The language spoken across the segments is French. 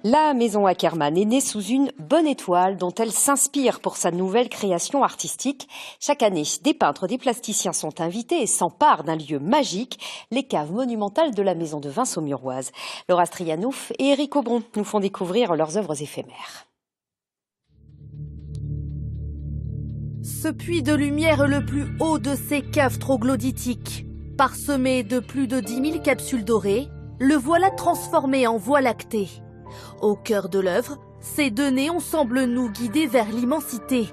La maison Ackermann est née sous une bonne étoile dont elle s'inspire pour sa nouvelle création artistique. Chaque année, des peintres, des plasticiens sont invités et s'emparent d'un lieu magique, les caves monumentales de la maison de vin saumuroise. Laura Strianouf et Éric Aubron nous font découvrir leurs œuvres éphémères. Ce puits de lumière est le plus haut de ces caves troglodytiques. Parsemé de plus de 10 000 capsules dorées, le voilà transformé en voie lactée. Au cœur de l'œuvre, ces deux néons semblent nous guider vers l'immensité.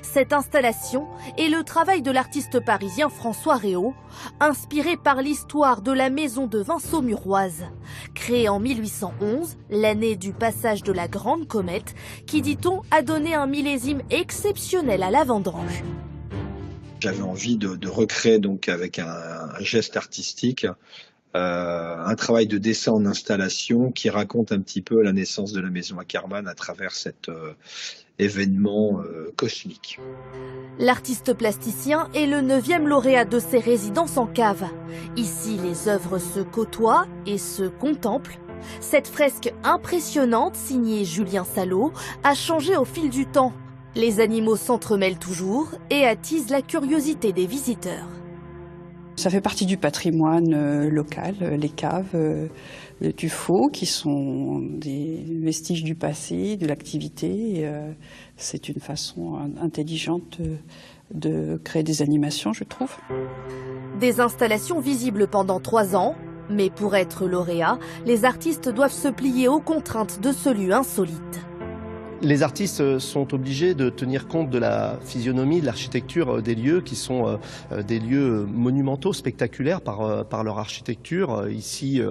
Cette installation est le travail de l'artiste parisien François Réau, inspiré par l'histoire de la maison de vin saumuroise. Créée en 1811, l'année du passage de la Grande Comète, qui, dit-on, a donné un millésime exceptionnel à la vendange. J'avais envie de recréer donc avec un geste artistique un travail de dessin en installation qui raconte un petit peu la naissance de la maison Ackermann à travers cet événement cosmique. L'artiste plasticien est le 9e lauréat de ses résidences en cave. Ici, les œuvres se côtoient et se contemplent. Cette fresque impressionnante, signée Julien Salot, a changé au fil du temps. Les animaux s'entremêlent toujours et attisent la curiosité des visiteurs. Ça fait partie du patrimoine local, les caves de Tuffeau, qui sont des vestiges du passé, de l'activité. C'est une façon intelligente de créer des animations, je trouve. Des installations visibles pendant 3 ans, mais pour être lauréat, les artistes doivent se plier aux contraintes de ce lieu insolite. Les artistes sont obligés de tenir compte de la physionomie, de l'architecture des lieux qui sont des lieux monumentaux, spectaculaires par leur architecture, ici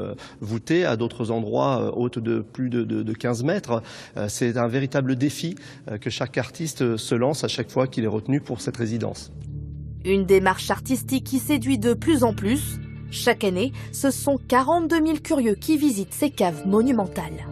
voûtés, à d'autres endroits hautes de plus de 15 mètres. C'est un véritable défi que chaque artiste se lance à chaque fois qu'il est retenu pour cette résidence. Une démarche artistique qui séduit de plus en plus. Chaque année, ce sont 42 000 curieux qui visitent ces caves monumentales.